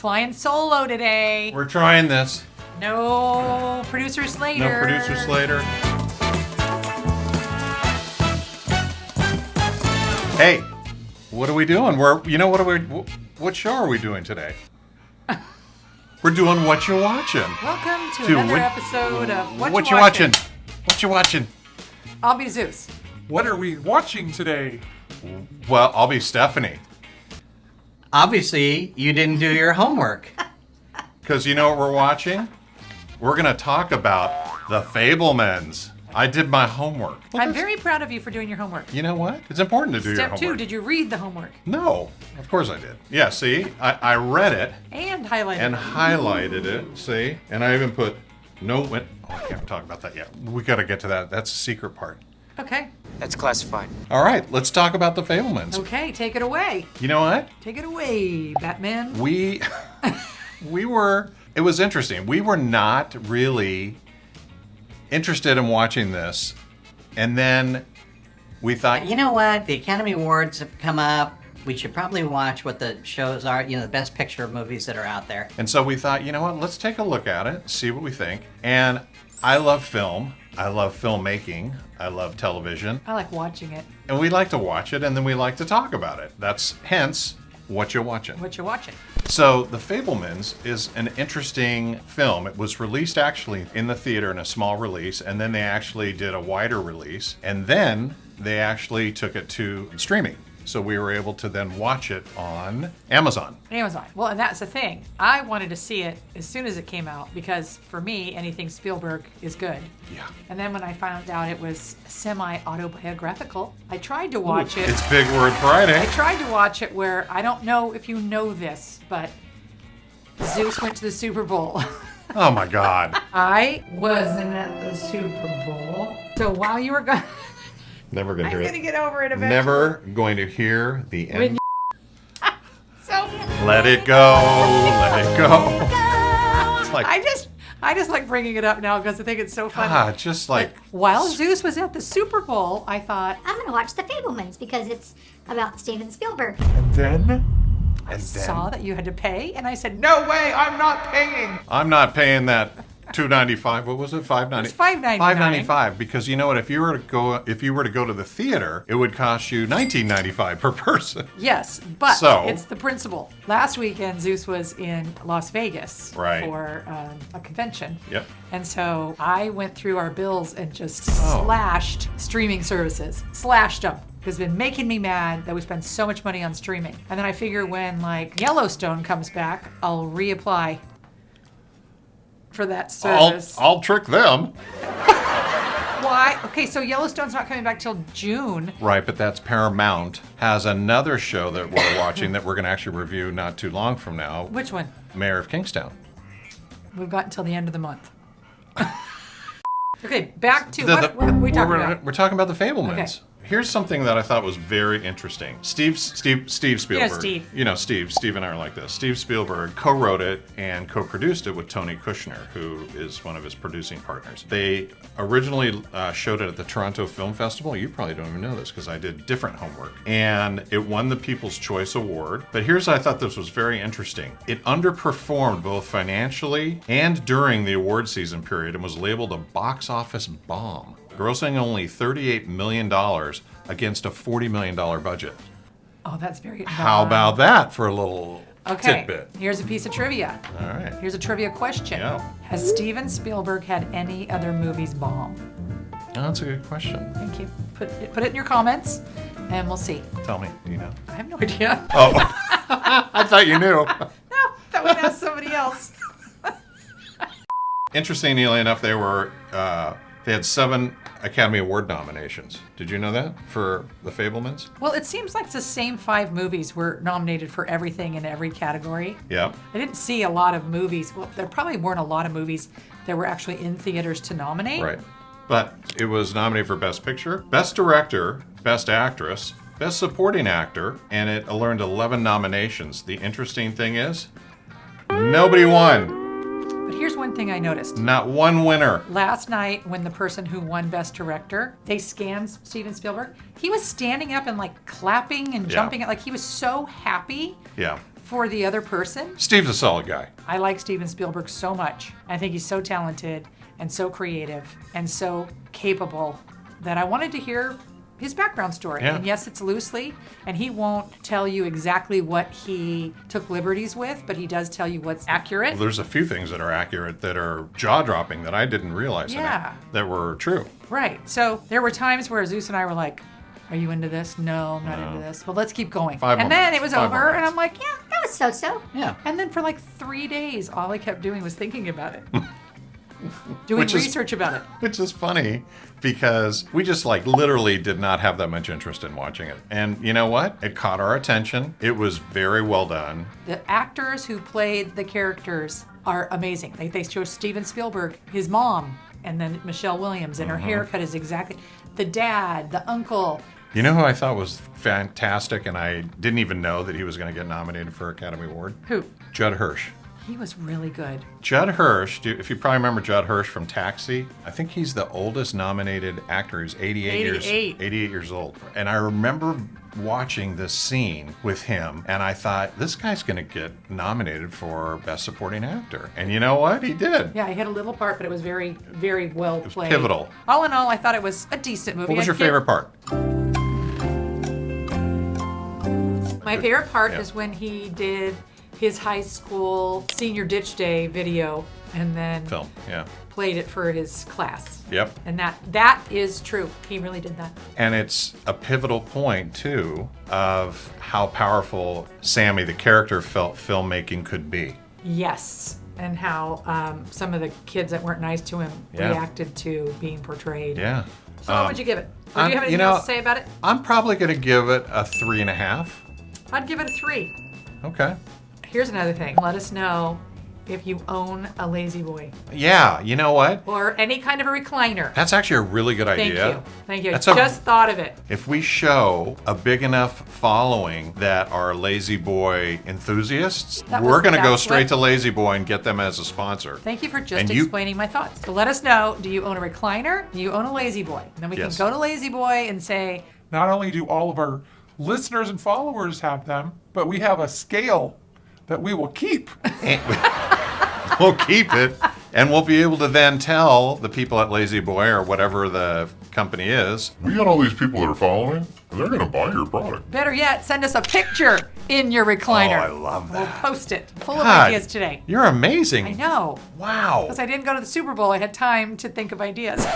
Flying solo today. We're trying this. No producer Slater. No producer Slater. Hey, what are we doing? What show are we doing today? We're doing What You Watchin'. Welcome to another episode of What You Watchin'. What You Watchin'. I'll be Zeus. What are we watching today? Well, I'll be Stephanie. Obviously, you didn't do your homework. Because you know what we're watching? We're going to talk about the Fablemans. I did my homework. Well, I'm very proud of you for doing your homework. You know what? It's important to do your Step homework. 2, did you read the homework? No, of course I did. Yeah, see? I read it. And highlighted And it. highlighted it, see? And I even put, I can't talk about that yet. We got to get to that. That's the secret part. Okay. That's classified. All right, let's talk about the Fablemans. Okay, take it away. You know what? Take it away, Batman. It was interesting. We were not really interested in watching this. And then we thought, You know what? The Academy Awards have come up. We should probably watch what the shows are, the best picture movies that are out there. and so we thought, you know what? Let's take a look at it, see what we think. And I love film. I love filmmaking. I love television. I like watching it. And we like to watch it, and then we like to talk about it. That's hence What You're Watching. What you're watching. So, The Fablemans is an interesting film. It was released actually in the theater in a small release, and then they actually did a wider release, and then they actually took it to streaming. So we were able to then watch it on Amazon. Amazon. Well, and that's the thing. I wanted to see it as soon as it came out because for me, anything Spielberg is good. Yeah. And then when I found out it was semi-autobiographical, I tried to watch it. It's Big Word Friday. I tried to watch it where, I don't know if you know this, but Zeus went to the Super Bowl. Oh my God. I wasn't at the Super Bowl. So while you were gone, Never gonna I'm hear going to it. get over it eventually. Never going to hear the end. So Let it go. Let it go. It's like, I just like bringing it up now because I think it's so funny. just like, While Zeus was at the Super Bowl, I thought, I'm going to watch The Fablemans because it's about Steven Spielberg. And then and saw that you had to pay, and I said, no way, I'm not paying. I'm not paying that $2.95. What was it? $5.90. It's $5.99. $5.95 because you know what? If you were to go to the theater, it would cost you $19.95 per person. Yes, but So- it's the principle. Last weekend, Zeus was in Las Vegas Right. for a convention. Yep. And so I went through our bills and just Oh. slashed streaming services. Slashed them. It's been making me mad that we spend so much money on streaming. And then I figure when like Yellowstone comes back, I'll reapply for that service. I'll trick them. Why? Okay, so Yellowstone's not coming back till June. Right, but that's Paramount has another show that we're watching that we're going to actually review not too long from now. Which one? Mayor of Kingstown. We've got until the end of the month. Okay, back to what we talking about. We're talking about the Fablemans. Okay. Here's something that I thought was very interesting. Steve Spielberg. Steve. You know, Steve and I are like this. Steve Spielberg co-wrote it and co-produced it with Tony Kushner, who is one of his producing partners. They originally showed it at the Toronto Film Festival. You probably don't even know this because I did different homework. And it won the People's Choice Award. But I thought this was very interesting. It underperformed both financially and during the award season period and was labeled a box office bomb, grossing only $38 million against a $40 million budget. Oh, that's very. How about that for a little Okay, tidbit? here's a piece of trivia. All right. Here's a trivia question. Yeah. Has Steven Spielberg had any other movies bomb? Oh, that's a good question. Thank you. Put it in your comments, and we'll see. Tell me, do you know? I have no idea. Oh, I thought you knew. No, that would ask somebody else. Interestingly enough, they had 7 Academy Award nominations. Did you know that for the Fablemans? Well, it seems like the same 5 movies were nominated for everything in every category. Yep. I didn't see a lot of movies. Well, there probably weren't a lot of movies that were actually in theaters to nominate. Right. But it was nominated for Best Picture, Best Director, Best Actress, Best Supporting Actor, and it earned 11 nominations. The interesting thing is, nobody won. But here's one thing I noticed. Not one winner. Last night, when the person who won Best Director, they scanned Steven Spielberg, he was standing up and like clapping and Yeah. jumping. Like he was so happy Yeah. for the other person. Steve's a solid guy. I like Steven Spielberg so much. I think he's so talented and so creative and so capable that I wanted to hear his background story. Yeah. And yes, it's loosely, and he won't tell you exactly what he took liberties with, but he does tell you what's accurate. Well, there's a few things that are accurate that are jaw-dropping that I didn't realize in it Yeah. that were true. Right. So there were times where Zeus and I were like, are you into this? No, I'm not into this. Well, let's keep going. And then it was over, and I'm like, yeah. That was so-so. Yeah. And then for like 3 days, all I kept doing was thinking about it. Doing Which is- research about it. Which is funny because we just like literally did not have that much interest in watching it. And you know what? It caught our attention. It was very well done. The actors who played the characters are amazing. They show Steven Spielberg, his mom, and then Michelle Williams, and her haircut is exactly the dad, the uncle. You know who I thought was fantastic and I didn't even know that he was going to get nominated for Academy Award? Who? Judd Hirsch. He was really good. Judd Hirsch, if you probably remember Judd Hirsch from Taxi, I think he's the oldest nominated actor. He's 88 years old. And I remember watching this scene with him, and I thought, this guy's going to get nominated for Best Supporting Actor. And you know what? He did. Yeah, he had a little part, but it was very, very well played. Pivotal. All in all, I thought it was a decent movie. What was And your favorite part? My favorite part Yeah. is when he did his high school senior ditch day video and then Film, yeah. played it for his class. Yep. And that is true. He really did that. And it's a pivotal point, too, of how powerful Sammy, the character, felt filmmaking could be. Yes. And how some of the kids that weren't nice to him Yeah. reacted to being portrayed. Yeah. So what would you give it? Would you have anything you know, else to say about it? I'm probably going to give it a 3.5. I'd give it a 3. Okay. Here's another thing. Let us know if you own a Lazy Boy Yeah, you know what? or any kind of a recliner. That's actually a really good Thank idea. you. Thank you. That's Just thought of it. If we show a big enough following that are Lazy Boy enthusiasts, we're going to go that's straight what- to Lazy Boy and get them as a sponsor. Thank you for just And you- explaining my thoughts. So let us know, do you own a recliner? Do you own a Lazy Boy? And then we Yes. can go to Lazy Boy and say, Not only do all of our listeners and followers have them, but we have a scale that we will keep. We'll keep it, and we'll be able to then tell the people at Lazy Boy or whatever the company is. We got all these people that are following, and they're going to buy your product. better yet, send us a picture in your recliner. Oh, I love We'll that. post it. Full of God, ideas today. You're amazing. I know. Wow. Because I didn't go to the Super Bowl, I had time to think of ideas.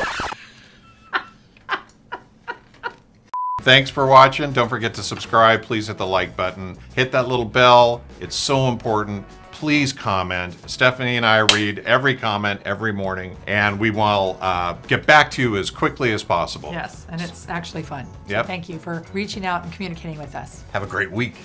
Thanks for watching. Don't forget to subscribe. Please hit the like button. Hit that little bell. It's so important. Please comment. Stephanie and I read every comment every morning, and we will get back to you as quickly as possible. Yes, and it's actually fun. So Yep. thank you for reaching out and communicating with us. Have a great week.